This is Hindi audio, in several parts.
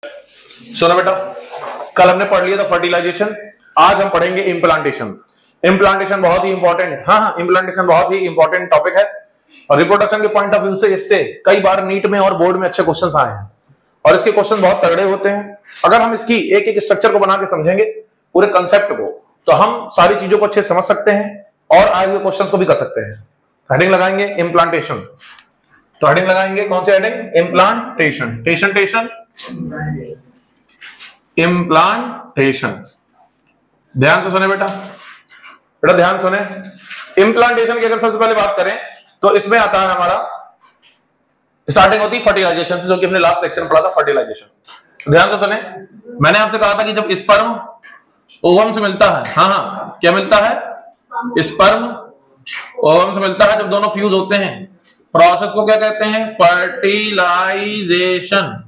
सुनो बेटा, कल हमने पढ़ लिया था फर्टिलाइजेशन, आज हम पढ़ेंगे इम्प्लांटेशन। इम्प्लांटेशन बहुत ही इंपॉर्टेंट, हाँ इम्प्लांटेशन बहुत ही इंपॉर्टेंट टॉपिक है और रिप्रोडक्शन के पॉइंट ऑफ व्यू से इससे कई बार नीट में और बोर्ड में अच्छे क्वेश्चंस आए हैं और इसके क्वेश्चन बहुत तगड़े होते हैं। अगर हम इसकी एक एक स्ट्रक्चर को बना के समझेंगे, पूरे कंसेप्ट को, तो हम सारी चीजों को अच्छे समझ सकते हैं और आगे के क्वेश्चंस को भी कर सकते हैं। हेडिंग लगाएंगे इम्प्लांटेशन, तो हेडिंग लगाएंगे कौन सी हेडिंग? इम्प्लांटेशन। टेशन टेशन इम्प्लांटेशन। ध्यान से सुने बेटा, बेटा ध्यान सुने। इम्प्लांटेशन की अगर सबसे पहले बात करें तो इसमें आता है हमारा स्टार्टिंग होती है फर्टिलाइजेशन से, जो कि हमने लास्ट लेक्चर में पढ़ा था फर्टिलाइजेशन। ध्यान से सुने, मैंने आपसे कहा था कि जब स्पर्म ओवम से मिलता है, हाँ क्या मिलता है? स्पर्म ओवम से मिलता है, जब दोनों फ्यूज होते हैं, प्रोसेस को क्या कहते हैं? फर्टिलाइजेशन।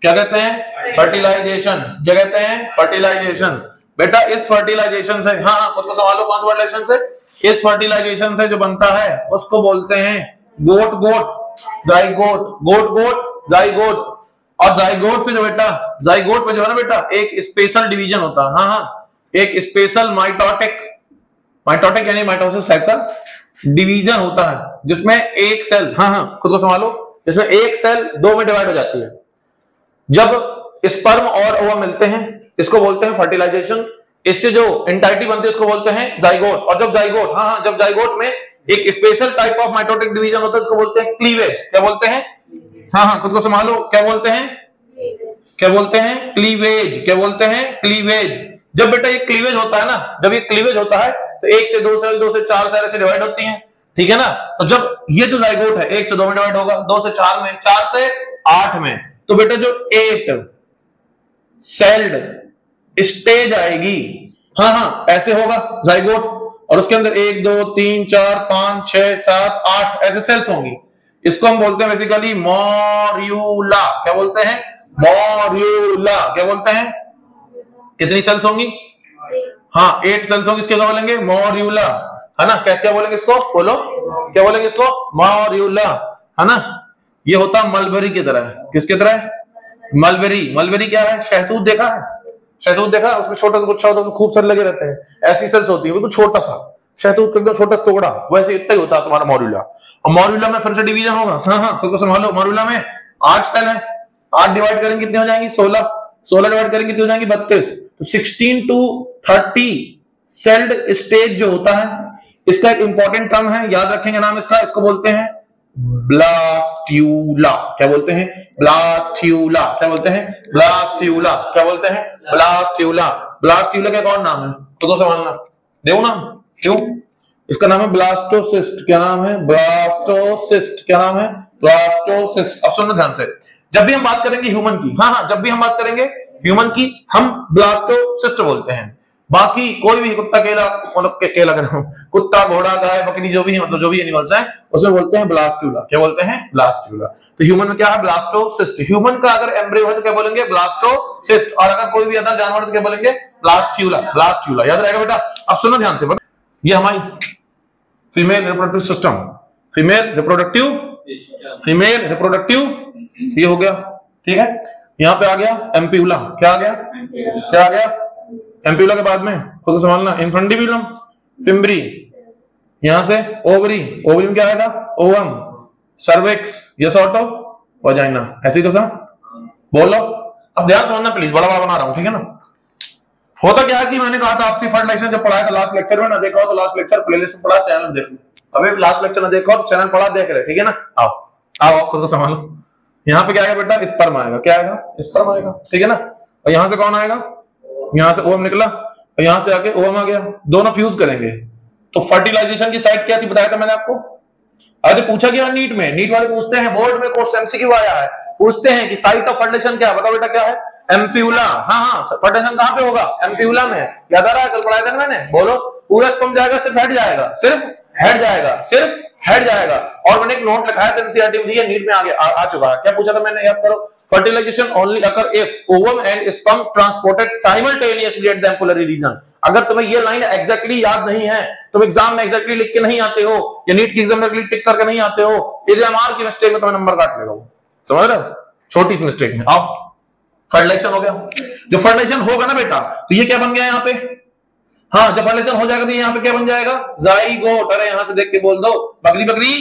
क्या कहते हैं? फर्टिलाइजेशन। क्या कहते हैं? फर्टिलाइजेशन। बेटा इस फर्टिलाइजेशन से, हाँ उसको संभालो, कौन सा फर्टिलाइजेशन से? इस फर्टिलाइजेशन से जो बनता है उसको बोलते हैं गोट गोट, जाइगोट, गोट गोट, जाइगोट। और जाइगोट से जो बेटा, जाइगोट में जो है ना बेटा, एक स्पेशल डिवीजन होता है, हाँ एक स्पेशल माइटोटिक, माइटोटिक यानी माइटोसिस टाइप का डिवीजन होता है, जिसमें एक सेल, हाँ खुद को संभालो, जिसमें एक सेल दो में डिवाइड हो जाती है। जब स्पर्म और ओवम मिलते हैं, इसको बोलते हैं फर्टिलाइजेशन। इससे जो एंटाइटी बनती है उसको बोलते हैं जाइगोट। और जब जाइगोट, जब जाइगोट में एक special type of mitotic division होता है, उसको बोलते हैं क्लीवेज। क्या बोलते हैं? खुद को संभालो, क्या बोलते हैं? क्या बोलते हैं? क्लीवेज। क्या बोलते हैं? क्लीवेज। जब बेटा ये क्लीवेज होता है ना, जब ये क्लीवेज होता है तो एक से दो सेल, दो से चार सेल ऐसे डिवाइड होती हैं, ठीक है ना। तो जब ये जो जाइगोट है एक से दो में डिवाइड होगा, दो से चार में, चार से आठ में, तो बेटा जो 8 सेल्ड स्टेज आएगी, ऐसे होगा जाइगोट, और उसके अंदर 1 2 3 4 5 6 7 8 ऐसे सेल्स होंगी। इसको हम बोलते हैं बेसिकली मॉर्यूला। क्या बोलते हैं? मॉर्यूला। क्या बोलते हैं? कितनी सेल्स होंगी? 8 सेल्स होंगी। इसके क्या बोलेंगे? मॉर्यूला, है ना। क्या क्या बोलेंगे इसको? बोलो, क्या बोलेंगे इसको? मॉर्यूला, है ना। ये होता है मलबेरी की तरह। किसकी तरह? मलबेरी। मलबेरी क्या है? शहतूत देखा है? शहतूत देखा है? उसमें छोटा सा गुच्छा होता है, खूब सारे लगे रहते हैं, ऐसी सेल्स होती है, बिल्कुल छोटा सा शहतूत का एकदम छोटा सा टुकड़ा, वैसे इतना ही होता है तुम्हारा मॉर्यूला। और मॉर्यूला में फिर से डिवीजन होगा, खुद को संभालो। मॉर्यूला में 8 सेल है, 8 डिवाइड करेंगे कितनी हो जाएंगी? 16। 16 डिवाइड करेंगे कितनी हो जाएंगी? 32। तो 16 to 30 सेल्ड स्टेज जो होता है, इसका एक इंपॉर्टेंट टर्म है, याद रखेंगे नाम इसका, इसको बोलते हैं ब्लास्ट्यूला। क्या बोलते हैं? ब्लास्ट्यूला। क्या बोलते हैं? ब्लास्ट्यूला। क्या बोलते हैं? ब्लास्ट्यूला। ब्लास्ट्यूला का कौन नाम है? तो समझना, देव नाम क्यों? इसका नाम है ब्लास्टोसिस्ट। क्या नाम है? ब्लास्टोसिस्ट। क्या नाम है? ब्लास्टोसिस्ट। अब सुनो ध्यान से, जब भी हम बात करेंगे ह्यूमन की, जब भी हम बात करेंगे ह्यूमन की, हम ब्लास्टोसिस्ट बोलते हैं। बाकी कोई भी कुत्ता, केला, केला कर रहा हूं, कुत्ता, घोड़ा, गाय, बकरी, जो भी है, मतलब जो भी एनिमल्स हैं, उसमें बोलते हैं ब्लास्टूला। क्या बोलते हैं? ब्लास्टूला। तो ह्यूमन में क्या है? ब्लास्टोसिस्ट। ह्यूमन का अगर एम्ब्रियो है तो क्या बोलेंगे? ब्लास्टोसिस्ट। और अगर कोई भी अदर जानवर तो क्या बोलेंगे? ब्लास्ट्यूला। ब्लास्ट्यूला याद रहेगा बेटा। अब सुनो ध्यान से, ये हमारी female reproductive system, female reproductive ये हो गया, ठीक है। यहां पे आ गया एम्प्यूला। क्या आ गया? क्या आ गया? एम्प्यूला के बाद में खुद संभालना, इन्फंडिबुलम, फिम्बरी, यहां से ओवरी, ओवरी में क्या आएगा? ओवम, सर्विक्स, ये सॉर्ट ऑफ वजाइना। ऐसे ही तो था, बोलो। अब ध्यान समझना प्लीज, बड़ा बना रहा हूं, ठीक है ना। होता क्या है कि मैंने कहा था आपसे फर्टिलाइजेशन जब पढ़ाया था लास्ट लेक्चर में, ना देखा हो तो लास्ट लेक्चर प्लेलिस्ट में पढ़ा, चैनल देख लो। अभी लास्ट लेक्चर ना देखा हो तो चैनल पढ़ा, देख ले, ठीक है ना। आओ आओ खुद को संभालो। यहाँ पे क्या आएगा बेटा? स्पर्म आएगा। क्या आएगा? स्पर्म आएगा, ठीक है ना। और यहां से कौन आएगा? यहां से ओवम निकला और यहां से आके ओवम आ गया, दोनों फ्यूज करेंगे। तो फर्टिलाइजेशन की साइट क्या थी बताया था मैंने आपको। अरे पूछा गया नीट में, नीट वाले पूछते हैं, बोर्ड में क्वेश्चन एमसीक्यू आया है, पूछते हैं कि साइट ऑफ फर्टिलाइजेशन क्या है, बताओ बेटा क्या है? एम्प्यूला। फर्टिलाइजेशन कहां पे होगा? एम्प्यूला में। याद आ रहा है? कल पढ़ाया था मैंने, बोलो। पूरा स्पर्म जाएगा, सिर्फ हेड जाएगा, सिर्फ हेड जाएगा, सिर्फ हेड जाएगा। और मैंने एक नोट लिखा है एनसीईआरटी में, ये नीट में आ चुका है। क्या पूछा था मैंने, याद करो। Fertilization only occur if ovum and sperm transported simultaneously at the ampullary region। अगर तुम्हें ये लाइन एग्जैक्टली याद नहीं है, तुम एग्जाम में एग्जैक्टली लिख के नहीं आते हो, या नीट की एग्जाम में टिक करके नहीं आते हो, एग्जामआर की मिस्टेक में तुम्हें नंबर काट लेगा वो, समझ रहे हो? छोटी सी मिस्टेक में। आओ फर्टिलाइजेशन हो गया। जो फर्टिलाइजेशन होगा ना बेटा, तो ये क्या बन गया यहाँ पे, हाँ जब फर्टिलाइजेशन हो जाएगा तो यहाँ पे क्या बन जाएगा, जाइगोट। अरे यहां से देख के बोल दो, बकरी बकरी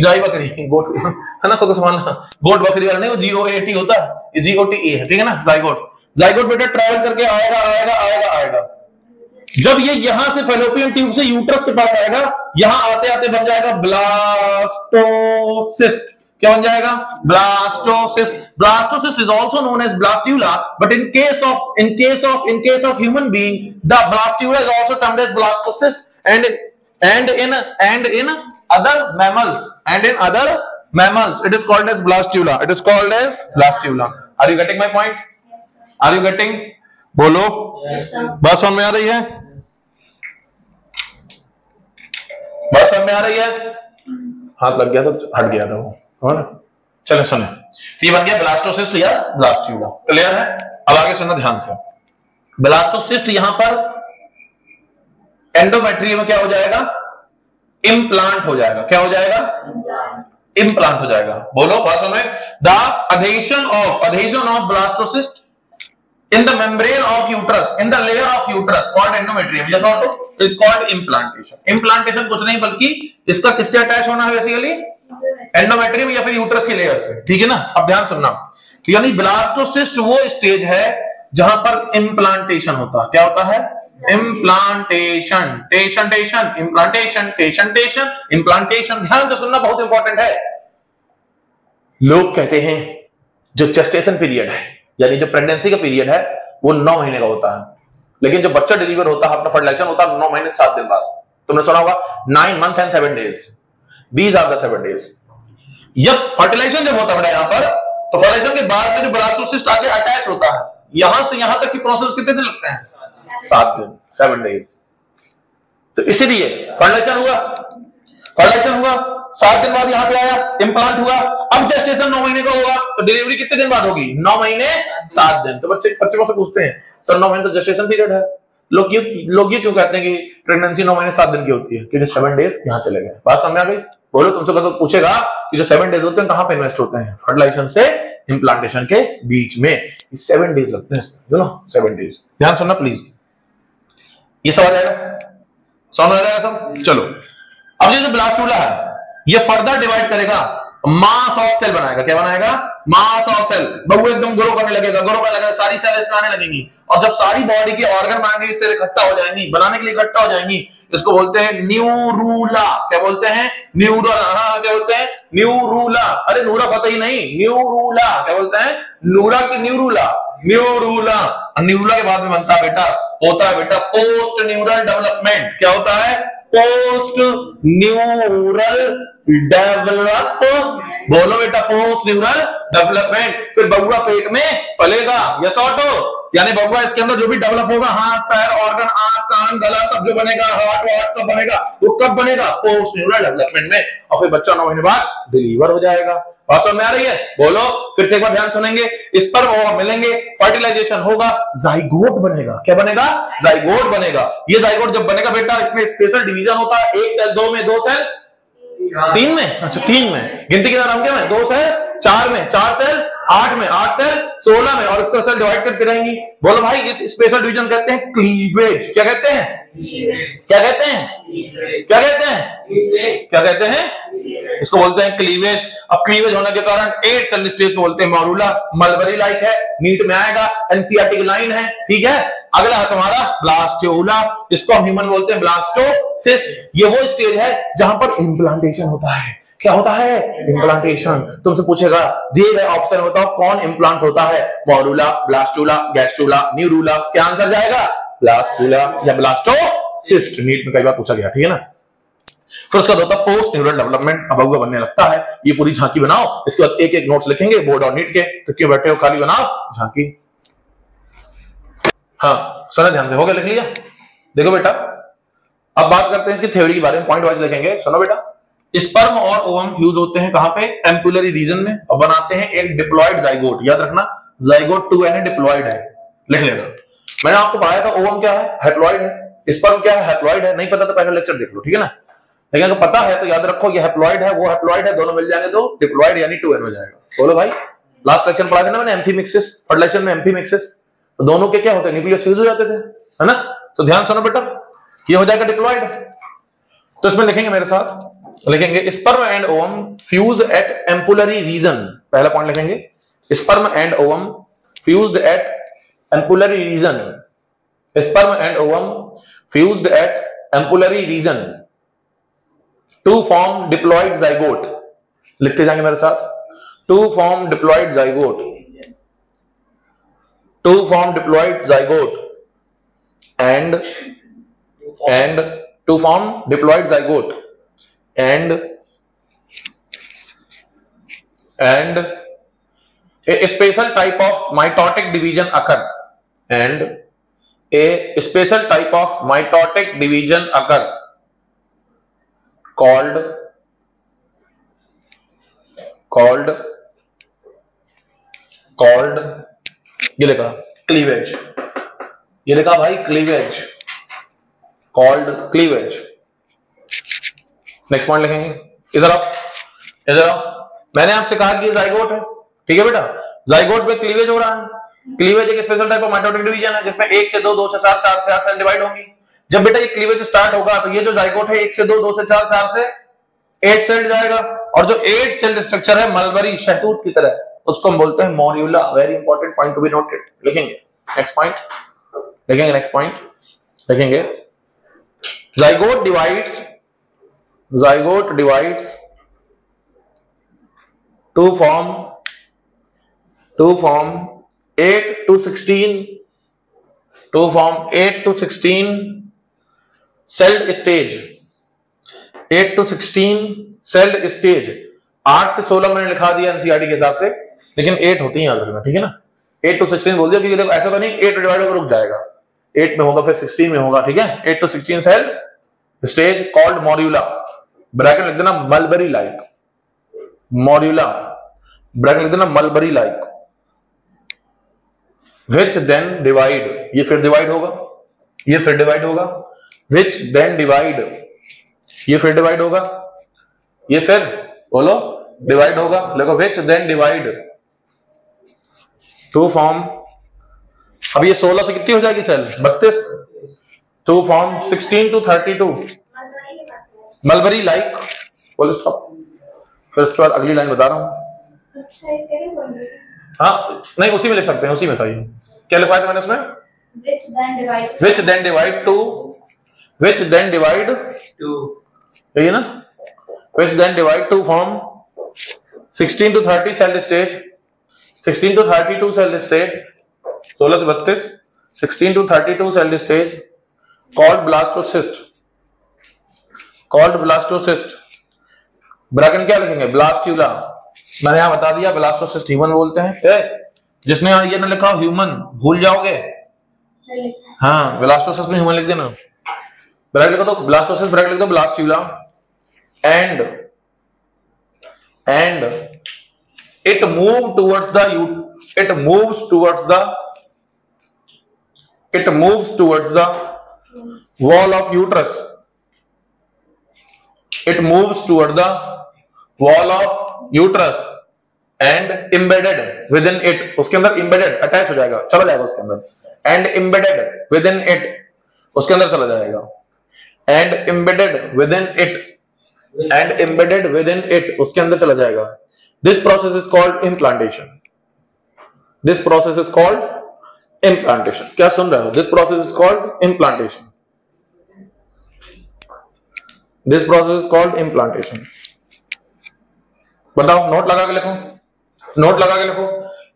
जाई बकरी, गोट है ना, खुद संभालना, गोट बकरी वाला नहीं, वो GOAT होता है, ये GOTE है, ठीक है ना, जाइगोट। जाइगोट बेटा ट्रैवल करके आएगा आएगा आएगा आएगा, जब ये यहां से फैलोपियन ट्यूब से यूट्रस के पास आएगा, यहां आते आते बन जाएगा ब्लास्टोसिस्ट। क्या बन जाएगा, blastocyst. Blastocyst is also known as blastula, but in case of human being the blastula is also termed as blastocyst and in other mammals it is called as blastula. Are you getting my point? Are you getting? बोलो, बात समझ में आ रही है? बात समझ में आ रही है? हाथ लग गया तो हट गया था वो, चलो सुने, ये बन गया ब्लास्टोसिस्ट या ब्लास्टूला। क्लियर है? अब आगे सुनना ध्यान से। ब्लास्टोसिस्ट यहां पर एंडोमेट्रियम में क्या हो जाएगा, इम्प्लांट हो जाएगा। क्या हो जाएगा, इम्प्लांट हो जाएगा। बोलो बात समझ में। The adhesion of blastocyst in the membrane of uterus, in the layer of uterus called endometrium, yes or no, is called implantation. Implantation कुछ नहीं बल्कि इसका किससे अटैच होना है, बेसिकली एंडोमेट्रियम या फिर यूट्रस की लेयर से, ठीक है ना। अब ध्यान सुनना, तो यानी ब्लास्टोसिस्ट वो स्टेज है जहां पर इम्प्लांटेशन होता है। क्या होता है, इम्प्लांटेशन। ध्यान से सुनना, बहुत इंपॉर्टेंट है। लोग कहते हैं जो जेस्टेशन पीरियड है, यानी जो प्रेगनेंसी का पीरियड है, वो 9 महीने का होता है, लेकिन जब बच्चा डिलीवर होता है, अपना फर्टिलाइजेशन होता है 9 महीने 7 दिन बाद। तुमने सुना होगा 9 months and 7 days, these are the 7 days। जब फर्टिलाइजेशन जब होता है यहां पर, तो फर्टिलाइजेशन के बाद में जो ब्लास्टोसिस्ट आगे अटैच होता है, यहां से यहां तक की प्रोसेस कितने दिन लगते हैं, 7 दिन, 7 days। तो इसीलिए फर्टिलाइजेशन हुआ 7 दिन बाद यहां पे आया, इम्प्लांट हुआ। अब जेस्टेशन 9 महीने का होगा, तो डिलीवरी कितने दिन बाद होगी, 9 महीने 7 दिन। तो बच्चे को से पूछते हैं, सर 9 महीने तो जेस्टेशन पीरियड है, लोग ये क्यों कहते हैं कि प्रेगनेंसी 9 महीने 7 दिन की होती है, क्योंकि 7 days यहां चले गए। बात समझ आ गई? बोलो, तुमसे तो पूछेगा कि जो 7 days होते हैं कहां पे इन्वेस्ट होते हैं, फर्टिलाइजेशन से इम्प्लांटेशन के बीच में 7 days लगते हैं, यू नो 7 days। ध्यान सुनना प्लीज, ये सवाल आएगा, समझ आ जाएगा सब। चलो, अब ये जो ब्लास्टूला है, ये फर्दर डिवाइड करेगा, मास ऑफ सेल बनाएगा। क्या बनाएगा, मास ऑफ सेल। बबू एकदम ग्रो करने लगेगा, सारी सेल इसमें आने लगेंगी, और जब सारी बॉडी के ऑर्गन बनाने के लिए सेल इकट्ठा हो जाएंगी, बनाने के लिए इकट्ठा हो जाएंगी, इसको बोलते हैं न्यूरूला। क्या बोलते हैं, न्यूरूला। हाँ, क्या बोलते हैं, न्यूरूला। अरे नूरा पता ही नहीं, न्यूरूला। क्या बोलते हैं, नूरा की न्यूरूला, न्यूरूला। न्यूरूला के बाद में बनता है होता है बेटा पोस्ट न्यूरल डेवलपमेंट। क्या होता है, पोस्ट न्यूरल डेवलप। बोलो बेटा, पोस्ट न्यूरल डेवलपमेंट। फिर बबुआ पेट में पलेगा, यस और नो, यानी बबुआ इसके अंदर जो भी डेवलप होगा, हाथ पैर ऑर्गन, आंख कान गला सब जो बनेगा, हार्ट वार्ट सब बनेगा, वो कब बनेगा, पोस्ट न्यूरल डेवलपमेंट में। और फिर बच्चा 9 महीने बाद डिलीवर हो जाएगा। बात समझ में आ रही है? बोलो फिर से एक बार ध्यान सुनेंगे। स्पर्म होगा, मिलेंगे, फर्टिलाइजेशन होगा, जाइगोट बनेगा। क्या बनेगा, जाइगोट बनेगा। ये जाइगोट जब बनेगा बेटा, इसमें स्पेशल डिवीजन होता है, 1 सेल 2 में, 2 सेल 3 में, अच्छा 3 में, गिनती के नाम क्या में, 2 सेल 4 में, 4 सेल 8 में, 8 सेल 16 में, और इसको सेल डिवाइड करती रहेंगी। बोलो भाई, इस स्पेशल डिवीजन कहते हैं क्लीवेज। क्या कहते हैं, क्या कहते हैं, क्या कहते हैं, क्या कहते हैं, इसको बोलते हैं क्लीवेज। अब क्लीवेज होने के कारण 8 सेल स्टेज को बोलते हैं मॉरूला। मलबरी लाइक है, नीट में आएगा, एनसीईआरटी लाइन है, ठीक है। अगला है तुम्हारा ब्लास्टूला, इसको हम ह्यूमन बोलते हैं ब्लास्टोसिस्ट। ये वो स्टेज है जहां पर इम्प्लांटेशन होता है। क्या होता है, इम्प्लांटेशन। तुमसे पूछेगा, दिए गए ऑप्शन बताओ कौन इम्प्लांट होता है, मॉरूला, ब्लास्टूला, गैस्ट्रूला, न्यूरूला। क्या आंसर जाएगा, ब्लास्टूला या ब्लास्टोसिस्ट। नीट में कई बार पूछा गया, ठीक है ना। फिर उसका होता है पोस्ट न्यूरल डेवलपमेंट। अब बबुआ बनने लगता है। ये पूरी झांकी बनाओ, इसके बाद एक एक नोट्स लिखेंगे बोर्ड और नीट के। तो क्यों बैठे हो, खाली बनाओ झांकी। हाँ सुना ध्यान से, हो गया, लिख लिया। देखो बेटा, अब बात करते हैं इसकी थ्योरी के बारे में, पॉइंट वाइज लिखेंगे। सुनो बेटा, स्पर्म और ओवम फ्यूज होते हैं कहां पे, एम्पुलरी रीजन में, और बनाते हैं एक डिप्लॉयड जाइगोट। याद रखना, जाइगोट 2 यानी डिप्लॉयड है, लिख लेना। मैंने आपको पढ़ाया था ओवम क्या है, हैप्लॉयड है, स्पर्म क्या है, हैप्लॉयड है। नहीं पता तो पहले लेक्चर देख लो, ठीक है ना। लेकिन अगर पता है तो याद रखो, ये हैप्लॉयड है, वो हैप्लॉयड है, दोनों मिल जाएंगे तो डिप्लॉयड यानी 2n हो जाएगा। बोलो भाई, लास्ट लेक्चर पढ़ा था ना मैंने, एम्फीमिक्सिस, फर्टिलाइजेशन में एम्फीमिक्सिस, तो दोनों के क्या होते हैं, न्यूक्लियस फ्यूज हो जाते थे, है ना। तो ध्यान सुनो बेटा, ये हो जाएगा डिप्लॉयड। तो इसमें लिखेंगे मेरे साथ, लिखेंगे sperm and ovum fuse at ampullary region. पहला पॉइंट लिखेंगे, sperm and ovum fused at ampullary region, sperm and ovum fused at ampullary region to form diploid zygote. लिखते जाएंगे मेरे साथ, to form diploid zygote, to form diploid zygote and to form diploid zygote and a special type of mitotic division occur, and a special type of mitotic division occur called ये लिखा क्लीवेज, ये लिखा भाई cleavage, called cleavage. Next point लिखेंगे, इधर आओ, इधर आओ। मैंने आपसे कहा कि जाइगोट है, ठीक है बेटा, जाइगोट में क्लीवेज हो रहा है। क्लीवेज एक special type of mitotic division है जिसमें 1 से 2, 2 से 4, 4 से 8 सेल डिवाइड होंगी। जब बेटा ये क्लीवेज स्टार्ट होगा तो ये जो जाइगोट है 1 से 2, 2 से 4, 4 से 8 सेल जाएगा, और जो 8 सेल स्ट्रक्चर है मलबरी शहतूत की तरह, उसको हम बोलते हैं morula. Very important point to be noted. लिखेंगे नेक्स्ट पॉइंट, लिखेंगे नेक्स्ट पॉइंट, लिखेंगे zygote divides to form 8 to 16 celled stage, 8 to 16 celled stage। 8 से 16 मैंने लिखा दिया एनसीईआरटी के हिसाब से, लेकिन 8 होती है याद रखना, ठीक है ना। 8 to 16 बोल दिया क्योंकि देखो ऐसा तो नहीं 8 डिवाइड होकर रुक जाएगा, 8 में होगा फिर 16 में होगा, ठीक है। 8 to 16 cell stage called morula, bracket लिख देना मलबरी लाइक, मोर्यूला ब्रैकेट लिख देना mulberry like, which then divide, ये फिर डिवाइड होगा, ये फिर डिवाइड होगा, विच देन डिवाइड, ये फिर डिवाइड होगा, ये फिर बोलो डिवाइड होगा, देखो which then divide to form, अब ये 16 से कितनी हो जाएगी cell 32, to form 16 to 32 mulberry like, full stop. फिर उसके बाद अगली लाइन बता रहा हूं, हाँ नहीं उसी में लिख सकते हैं, उसी में था ये, क्या लिखवाया था मैंने उसमें, which then divide to, यही ना, which then divide to form 16 to 30 cell stage, 16 to 32 cell stage, 16 से 32, 16 to 32 cell stage called blastocyst, bracket क्या लिखेंगे ब्लास्ट्यूला, मैंने यहां बता दिया ब्लास्टोसिस्ट ह्यूमन बोलते हैं। जिसने ये ना लिखा ह्यूमन भूल जाओगे, हाँ ब्लास्टोसिस्ट में ह्यूमन लिख देना, ब्रैकेट लिखो तो ब्लास्टोसिस्ट, ब्रैकेट लिख दो blastula, and it moves towards the wall of uterus, it moves toward the wall of uterus and embedded within it, उसके अंदर embedded अटैच हो जाएगा, चला जाएगा उसके अंदर, and embedded within it उसके अंदर चला जाएगा, and embedded within it उसके अंदर चला जाएगा। This process is called implantation, this process is called implantation। क्या सुन रहे हो, this process is called implantation, this process is called implantation। बताओ, नोट लगा के लिखो, नोट लगा के लिखो।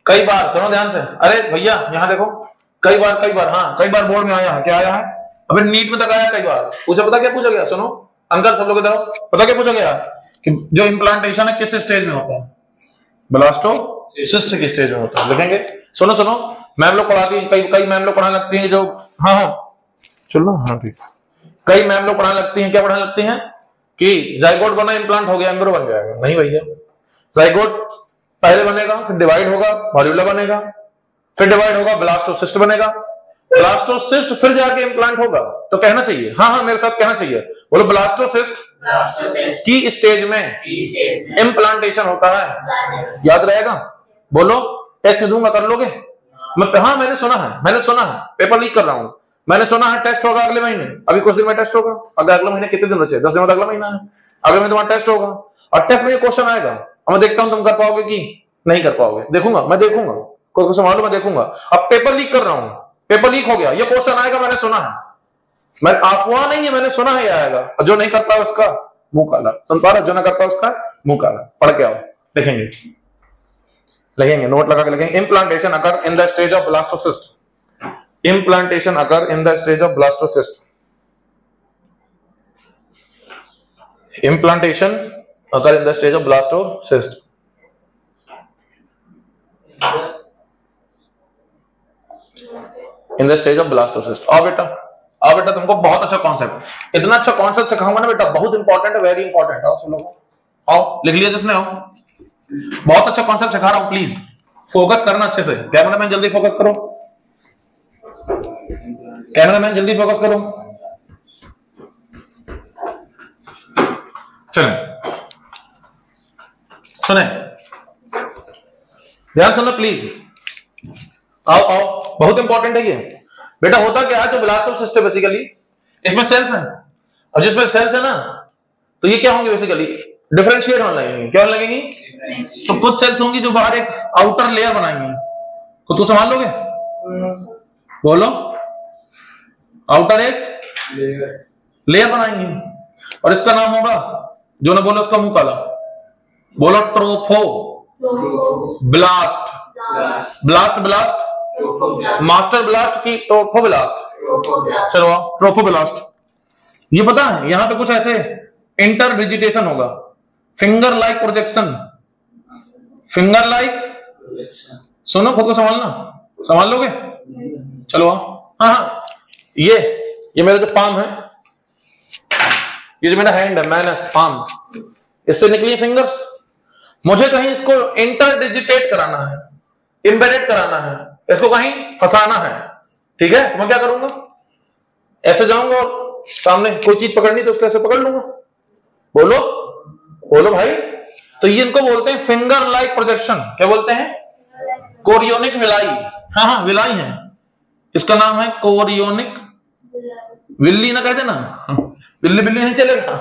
कई बार सुनो ध्यान से, अरे भैया यहां देखो, कई बार हाँ कई बार बोर्ड में आया है, क्या आया है, अबे नीट में तक आया कई बार, पूछा पता क्या पूछा गया, सुनो अंकल सब लोग इधर, पता क्या पूछा गया कि जो इम्प्लांटेशन है किस स्टेज में होता है, ब्लास्टोसिस्ट की स्टेज में होता है। लिखेंगे, सुनो मैम लोग पढ़ाती है, कई मैम लोग पढ़ाने लगती हैं जो, हाँ चलो हाँ ठीक, कई मैम लोग पढ़ाने लगती हैं, क्या पढ़ाने लगती हैं कि जाइगोट बना इम्प्लांट हो गया एम्ब्रियो बन जाएगा। नहीं भैया, जाइगोट पहले बनेगा, फिर डिवाइड होगा मॉड्यूला बनेगा, फिर डिवाइड होगा ब्लास्टोसिस्ट बनेगा, ब्लास्टोसिस्ट फिर जाके इम्प्लांट होगा। तो कहना चाहिए, हाँ मेरे साथ कहना चाहिए, बोलो ब्लास्टोसिस्ट की स्टेज में इम्प्लांटेशन होता है, याद रहेगा। बोलो टेस्ट दूंगा, कर लोगे? हाँ मैंने सुना है, पेपर लीक कर रहा हूं, मैंने सुना है टेस्ट होगा अगले महीने, अभी कुछ दिन में टेस्ट होगा, अगले महीने कितने दिन बचे, 10 दिन में अगला महीना है, अगले महीने तुम्हारा टेस्ट होगा और टेस्ट में ये क्वेश्चन आएगा और मैं देखता हूं तुम कर पाओगे कि नहीं कर पाओगे, देखूंगा, मैं देखूंगा, कोई संभालो, मैं देखूंगा। अब पेपर लीक कर रहा हूं, पेपर लीक हो गया, ये क्वेश्चन आएगा, मैंने सुना है, मैं अफवाह नहीं है, मैंने सुना है ये आएगा, और जो नहीं करता उसका मुंह काला, सुन पा रहा, जो ना करता उसका मुंह काला, पढ़ के आओ, लिखेंगे नोट लगा के लिखेंगे। Implantation occur in the stage of blastocyst, implantation occur in the stage of blastocyst, implantation occur in the stage of blastocyst. In the stage of blastocyst. आओ बेटा तुमको बहुत अच्छा कॉन्सेप्ट, इतना अच्छा कॉन्सेप्ट सिखाऊंगा ना बेटा, बहुत इंपॉर्टेंट है, वेरी इंपॉर्टेंट है। सुन लो, आओ लिख लिया जिसने, आओ, बहुत अच्छा कॉन्सेप्ट सिखा रहा हूं, प्लीज फोकस करना अच्छे से। कैमरामैन जल्दी फोकस करो, कैमरामैन जल्दी फोकस करो। चलो सुने, ध्यान सुनो प्लीज, आओ, बहुत इंपॉर्टेंट है ये बेटा। होता क्या है, जो ब्लास्टोसिस्ट है बेसिकली इसमें सेल्स हैं, और जिसमें सेल्स है ना तो ये क्या होंगे बेसिकली, डिफरेंशिएट होने लगेंगे। क्या होने लगेंगी? तो कुछ सेल्स होंगी जो बाहर एक आउटर लेयर बनाएंगी, तो तू संभाल लोगे? बोलो, आउटर एक लेयर बनाएंगी और इसका नाम होगा, जो ना बोलो उसका मुंह काला, बोलो tropho blast, blast master blast की ट्रोफो ब्लास्ट। चलो ट्रोफो ब्लास्ट। ये पता है यहां पे कुछ ऐसे इंटर वेजिटेशन होगा, finger like projection, finger like, सुनो खुद को संभालना, संभाल लोगे? चलो हाँ, ये मेरा जो पाम है, ये जो मेरा हैंड है, मैनस पाम, इससे निकली फिंगर्स, मुझे कहीं इसको इंटर डिजिटेट कराना है, एम्बेडेड कराना है, इसको कहीं फंसाना है, ठीक है? तो मैं क्या करूंगा, ऐसे जाऊंगा और सामने कोई चीज पकड़नी तो उसको ऐसे पकड़ लूंगा। बोलो भाई, तो ये इनको बोलते हैं फिंगर लाइक प्रोजेक्शन। क्या बोलते हैं? Chorionic villi. हाँ विलाई है, इसका नाम है कोरियोनिक विल्ली, ना कहते ना, बिल्ली नहीं चलेगा,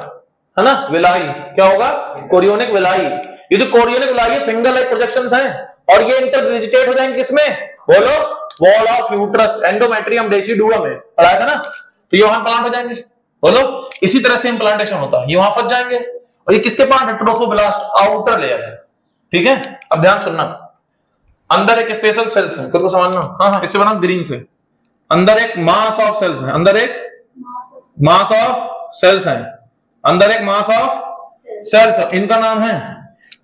है ना, विलाई। क्या होगा? Chorionic villi. ये जो कोरियोनिक विलाई है, फिंगर लाइक प्रोजेक्शंस हैं, और ये इंटरडिजिटेट हो जाएंगे किसमें? बोलो, वॉल ऑफ यूट्रस, एंडोमेट्रियम डेसिडुअम में पढ़ाया था ना, तो ये वहां प्लांट हो जाएंगे। बोलो, इसी तरह से इम्प्लांटेशन होता है, ये वहां फंस जाएंगे। और ये किसके पार्ट है? ट्रोफोब्लास्ट, आउटर लेयर है, ठीक है? अब ध्यान सुनना, अंदर एक स्पेशल सेल्स है, खुद समझना। हाँ, इससे बना ग्रीन से, अंदर एक मास ऑफ सेल्स है, अंदर एक मास ऑफ सेल्स है, अंदर एक मास ऑफ सेल्स है, इनका नाम है,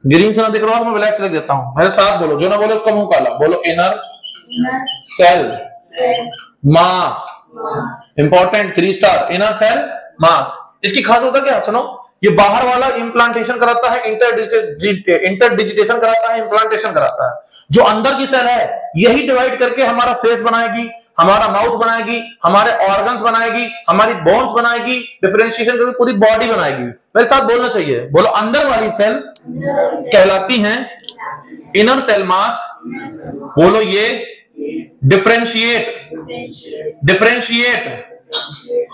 ग्रीन से ना दिख रहा हो तो मैं ब्लैक से लिख देता हूं, मेरे साथ बोलो, जो ना बोले उसका मुंह काला। बोलो, inner cell mass, important 3 star, inner cell mass. इसकी खास होता क्या? सुनो, ये बाहर वाला इम्प्लांटेशन कराता है, इंटरडिजिटेशन कराता है, इम्प्लांटेशन कराता है। जो अंदर की सेल है यही डिवाइड करके हमारा फेस बनाएगी, हमारा माउथ बनाएगी, हमारे ऑर्गन्स बनाएगी, हमारी बोन्स बनाएगी, डिफरेंशिएशन करके पूरी बॉडी बनाएगी। मेरे साथ बोलना चाहिए, बोलो, अंदर वाली सेल कहलाती हैं इनर सेल मास। बोलो, ये डिफरेंशिएट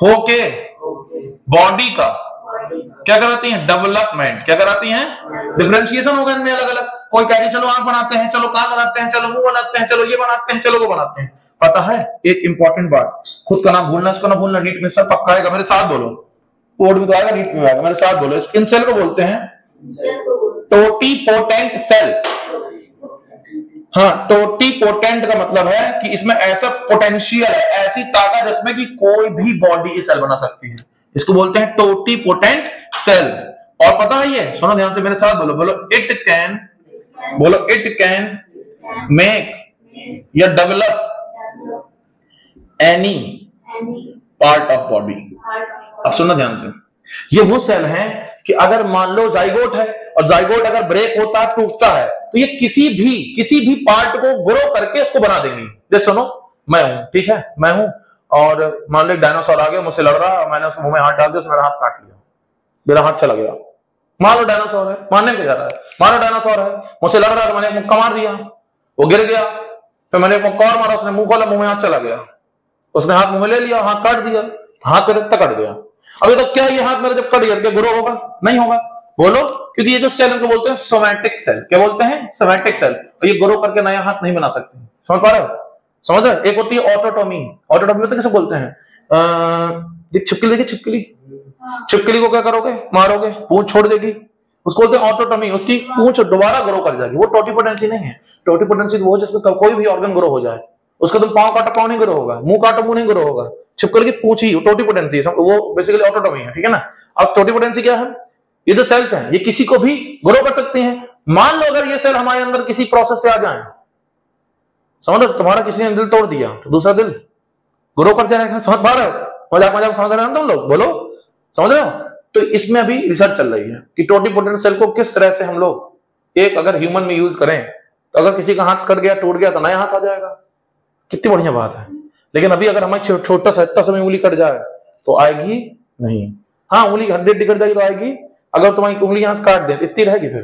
होके बॉडी का क्या कराती हैं? डेवलपमेंट। क्या कराती हैं? डिफरेंशिएशन होगा इनमें अलग अलग। कोई कह रही चलो आंख बनाते हैं, चलो कान बनाते हैं, चलो मुंह बनाते हैं, चलो ये बनाते हैं, चलो वो बनाते हैं। पता है एक इंपॉर्टेंट बात, खुद का नाम भूलना, इसको ना भूलना, नीट में सब पक्का आएगा, मेरे साथ बोलो, बोर्ड में तो आएगा, नीट में आएगा, मेरे साथ बोलो। इन सेल को बोलते हैं टोटीपोटेंट सेल। हाँ, टोटीपोटेंट का मतलब है कि इसमें ऐसा पोटेंशियल है, ऐसी ताकत जिसमें कि कोई भी बॉडी की सेल बना सकती है, इसको बोलते हैं टोटीपोटेंट सेल। और पता है ये, सुनो ध्यान से, मेरे साथ बोलो, बोलो, इट कैन, बोलो, इट कैन मेक या develop any part of body. अब सुनो ध्यान से, ये वो सेल है कि अगर मान लो जाइगोट है, और जाइगोट अगर ब्रेक होता है, टूटता है, तो ये किसी भी पार्ट को ग्रो करके उसको बना देंगी। जैसे सुनो, मैं हूं, ठीक है, मैं हूं, और मान लो एक डायनासोर आ गया, मुझसे लड़ रहा, मैंने उसके मुंह में हाथ डाल दिया, उसने मेरा हाथ काट लिया, मेरा हाथ चला गया। मान लो डायनासोर है, मानने को जा रहा है, मान लो डायनासोर है, मुझसे लड़ रहा है, तो मैंने मुक्का मार दिया, वो गिर गया, फिर मैंने एक और मारा, उसने मुंह खोला, मुंह में हाथ चला गया, उसने हाथ मुंह में ले लिया, हाथ काट दिया, हाथ मेरे तक कट गया। अभी तो क्या ये हाथ मेरा जब कट गया ग्रो होगा? नहीं होगा। बोलो, क्योंकि ये जो सेल इनको बोलते हैं सोमैटिक सेल। क्या बोलते हैं? Somatic cell. तो ये ग्रो करके नया हाथ नहीं बना सकते। समझ पा रहे हो? समझ रहे? एक होती है ऑटोटॉमी। ऑटोटॉमी तो कैसे बोलते हैं? छिपकली देखिए, छिपकली, छिपकली को क्या करोगे? मारोगे, पूंछ छोड़ देगी, उसको बोलते हैं ऑटोटॉमी। उसकी पूंछ दोबारा ग्रो कर जाएगी। वो टोटिपोटेंसी नहीं है। टोटिपोटेंसी वो जिसमें कोई भी ऑर्गन ग्रो हो जाए। उसका तुम पांव काटो, पांव नहीं ग्रो होगा, मुंह काटो, मुंह नहीं ग्रो होगा। छिपकली की पूंछ ही टोटिपोटेंसी है, वो बेसिकली ऑटोटॉमी है। ठीक है ना? अब टोटिपोटेंसी क्या है? ये जो सेल्स हैं ये किसी को भी ग्रो कर सकती हैं। मान लो अगर ये सेल हमारे अंदर किसी प्रोसेस से आ जाए, समझ लो तुम्हारा किसी ने दिल तोड़ दिया तो दूसरा दिल ग्रो कर जाएगा। समझ पा रहे हो? मजाक मजाक समझ रहे हो तुम लोग? बोलो, समझ रहे हो? तो इसमें अभी रिसर्च चल रही है कि टोटिपोटेंट सेल को किस तरह से हम लोग एक अगर ह्यूमन में यूज करें तो अगर किसी का हाथ कट गया, टूट गया तो नया हाथ आ जाएगा। कितनी बढ़िया बात है। लेकिन अभी अगर हमारी छोटा सा इतना समय उंगली कट जाए तो आएगी नहीं। हाँ, उंगली हड्डी कट जाएगी तो आएगी। अगर तुम्हारी उंगली यहां से काट दे इतनी रहेगी, फिर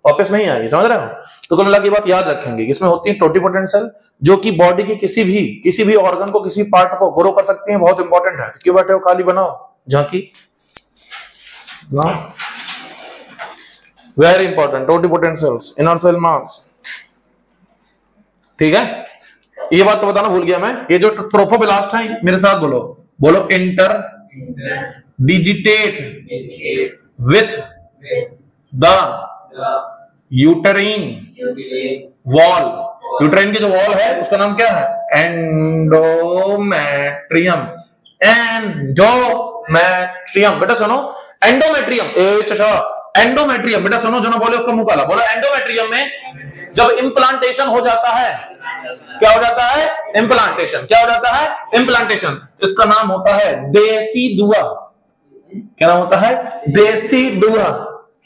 वापस नहीं आएगी। समझ रहे हो? तो कुल मिला की बात याद रखेंगे, इसमें होती है टोटिपोटेंट सेल जो कि बॉडी के किसी भी ऑर्गन को, किसी पार्ट को ग्रो कर सकती है। बहुत इंपॉर्टेंट है। क्यों बैठे हो? खाली बनाओ झांकी ना। Very important, totipotent cells, inner cell mass. ठीक है, ये बात तो बताना भूल गया मैं। ये जो ट्रोफोब्लास्ट है, मेरे साथ बोलो, बोलो interdigitate with the uterine wall. Uterine की जो वॉल है उसका नाम क्या है? एंडोमेट्रियम। एंडोमेट्रियम। बेटा सुनो, एंडोमेट्रियम। एंडोमेट्रियम बेटा सुनो, जो ना बोले उसका मुंह काला। बोलो, एंडोमेट्रियम में जब इम्प्लांटेशन हो जाता है, क्या हो जाता है? इम्प्लांटेशन। क्या हो जाता है? इम्प्लांटेशन। इसका नाम होता है देसी दुआ। क्या नाम होता है? देसी दुआ।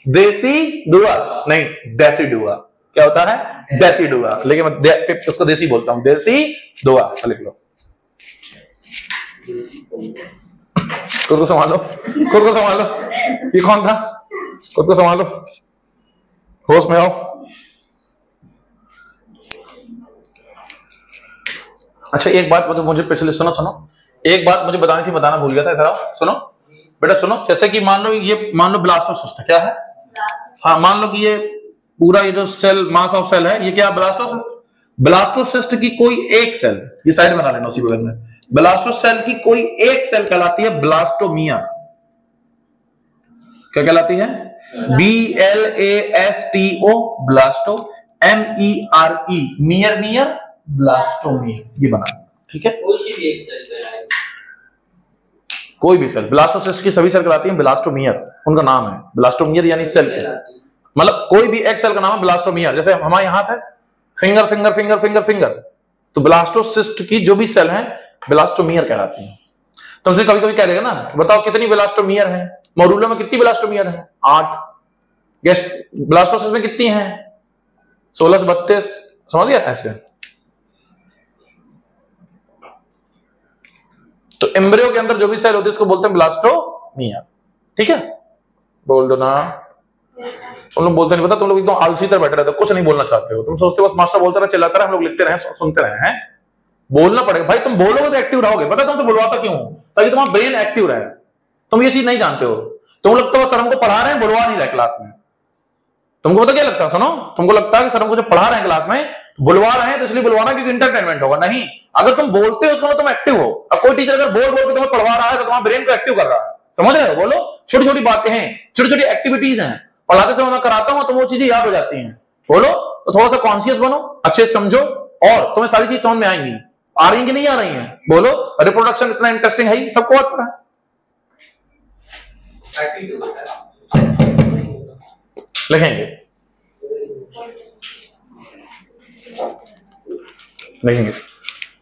देसी दुआ नहीं, देसी दुआ। क्या होता है? देसी दुआ। लेकिन मैं उसको देसी बोलता हूं, देसी दुआ। लिख लो, खुद को संभालो, खुद को संभालो। ये कौन था? खुद को संभालो, होश में आओ। अच्छा, एक बात मुझे पिछले सुनो, एक बात मुझे बतानी थी, बताना भूल गया था। इधर आओ, सुनो बेटा सुनो। जैसे कि मान लो ब्लास्टोसिस्ट है। क्या है? हाँ, मान लो कि ये पूरा ये जो सेल, मास ऑफ सेल है, ये क्या? ब्लास्टोसिस्ट। ब्लास्टोसिस्ट की कोई एक सेल, ये साइड बना लेना उसी बगल में। ब्लास्टोसिस्ट सेल की कोई एक सेल कहलाती है ब्लास्टोमियर। क्या कहलाती है? BLASTO, ब्लास्टो। MERE, मियर, blastomere. ये बना, ठीक है? कोई भी सेल, ब्लास्टोसिस्ट की सभी सेल कहलाती है ब्लास्टोमियर। उनका नाम है ब्लास्टोमियर, यानी सेल के, मतलब कोई भी एक सेल का नाम है ब्लास्टोमियर। जैसे हमारे हाथ है finger finger finger finger finger, तो ब्लास्टोसिस्ट की जो भी सेल है ब्लास्टोमियर कहलाती है। तुमसे कभी कभी कह देगा ना, बताओ कितनी ब्लास्टोमियर है? मॉड्यूलो में कितनी ब्लास्टोमियर है? 8। गेस्ट ब्लास्टोसिस्ट में कितनी है? 16 से 32। समझ गया? ऐसे। तो एम्ब्रियो के अंदर जो भी सेल होती है उसको बोलते हैं ब्लास्टोमियर। ठीक है? बोल दो ना। तुम लोग बोलते नहीं, पता तुम लोग एकदम आलसी तरह बैठे रहते हो, कुछ नहीं बोलना चाहते हो। तुम सोचते हो बस मास्टर बोलता रहे, चिल्लाता रहे, हम लोग लिखते रहे, सुनते रहे। हैं बोलना पड़ेगा भाई। तुम बोलोगे तो एक्टिव रहोगे। पता तुमसे बुलवाता क्यों? ताकि तुम्हारा ब्रेन एक्टिव रहे। तुम ये चीज नहीं जानते हो। तुम लगता है सर हमको पढ़ा रहे हैं, बुलवा नहीं रहे क्लास में। तुमको पता क्या लगता है? सुनो, तुमको लगता है कि सर हमको जो पढ़ा रहे हैं क्लास में, बुलवा रहे हैं तो इसलिए बुलवाना क्योंकि इंटरटेनमेंट होगा। नहीं, अगर तुम बोलते हो उसको तुम एक्टिव हो। अब कोई टीचर अगर बोल के तुम्हें पढ़वा रहा है तो तुम्हारा ब्रेन को एक्टिव कर रहा है। समझ रहे हो? बोलो, छोटी छोटी बातें हैं, छोटी छोटी एक्टिविटीज हैं, पढ़ाते समय मैं कराता हूं तो वो चीजें याद हो जाती हैं। बोलो, तो थोड़ा सा कॉन्शियस बनो, अच्छे से समझो और तुम्हें सारी चीज समझ में आएंगी। आ रही है कि नहीं आ रही है? बोलो, रिप्रोडक्शन इतना इंटरेस्टिंग है, सबको आता है। लिखेंगे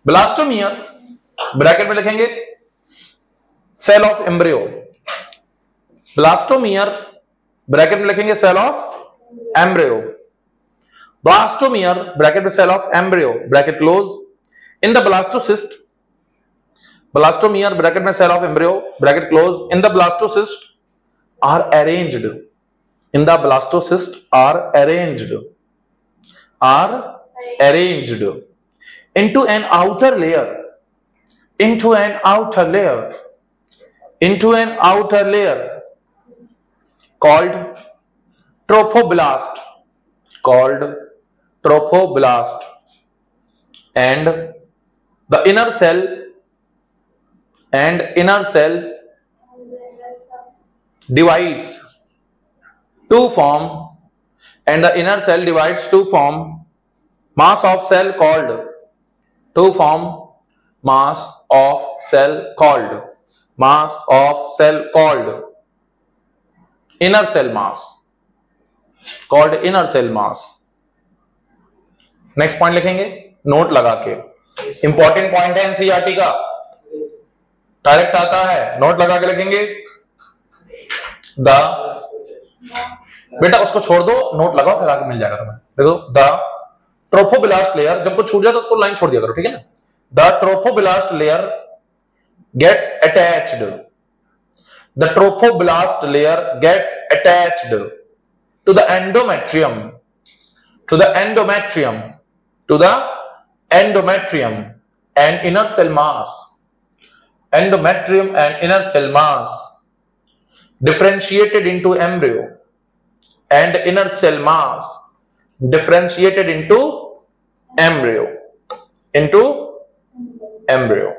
ब्लास्टोमियर, ब्रैकेट में लिखेंगे cell of embryo. Blastomere bracket में लिखेंगे cell of embryo. Blastomere bracket में cell of embryo, bracket close. In the blastocyst, blastomere bracket में cell of embryo, bracket close. In the blastocyst are arranged, in the blastocyst are arranged, are arranged into an outer layer, into an outer layer, into an outer layer called trophoblast, called trophoblast, and the inner cell divides to form, and the inner cell divides to form mass of cell called, to form mass of cell called, mass of cell called inner cell mass, called inner cell mass. Next point लिखेंगे नोट लगा के, इंपॉर्टेंट पॉइंट है एनसीईआरटी का, डायरेक्ट आता है, नोट लगा के लिखेंगे द, बेटा उसको छोड़ दो, नोट लगाओ फिर आगे मिल जाएगा तुम्हें। देखो द ट्रोफोब्लास्ट लेयर, जब कुछ छूट जाए तो उसको लाइन छोड़ दिया करो, ठीक है ना। The trophoblast layer gets attached, the trophoblast layer gets attached to the endometrium, to the endometrium, to the endometrium and inner cell mass, endometrium and inner cell mass differentiated into embryo, and inner cell mass differentiated into embryo, into embryo.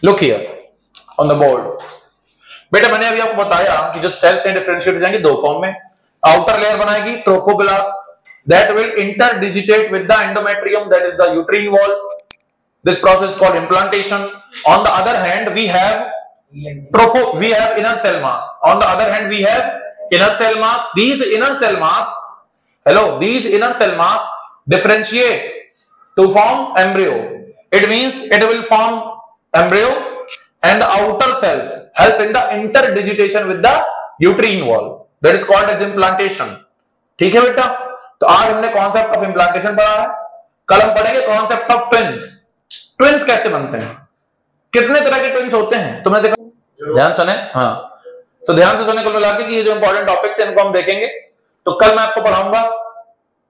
Look here on the board. बेटा मैंने अभी आपको बताया कि जो सेल्स हैं डिफरेंशिएट हो जाएंगे दो फॉर्म में, आउटर लेयर बनाएगी trophoblast, that will interdigitate with the endometrium, that is the uterine wall. This process is called implantation. On the other hand, we have inner cell mass. On the other hand, we have inner cell mass. These inner cell mass, these inner cell mass differentiate to form embryo. It means it will form embryo, and the outer cells help in the interdigitation with the uterine wall. That is called as implantation. ठीक है बेटा, तो आज हमने कॉन्सेप्ट ऑफ इम्प्लांटेशन पढ़ा है, कल हम पढ़ेंगे कॉन्सेप्ट ऑफ ट्विंस। ट्विंस कैसे बनते हैं, कितने तरह के ट्विंस होते हैं तुमने देखा, ध्यान सुने, हाँ तो ध्यान से सुने कुल मिला के कि ये जो इंपॉर्टेंट टॉपिक्स हैं इनको हम देखेंगे। तो कल मैं आपको पढ़ाऊंगा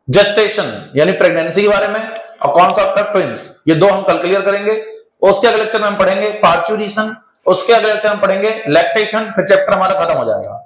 जेस्टेशन यानी प्रेगनेंसी के बारे में, और कॉन्सेप्ट ऑफ ट्विंस, ये दो हम कल क्लियर करेंगे। उसके अगले लेक्चर में हम पढ़ेंगे पार्चुरेशन, उसके अगले लेक्चर में पढ़ेंगे लैक्टेशन, फिर चैप्टर हमारा खत्म हो जाएगा।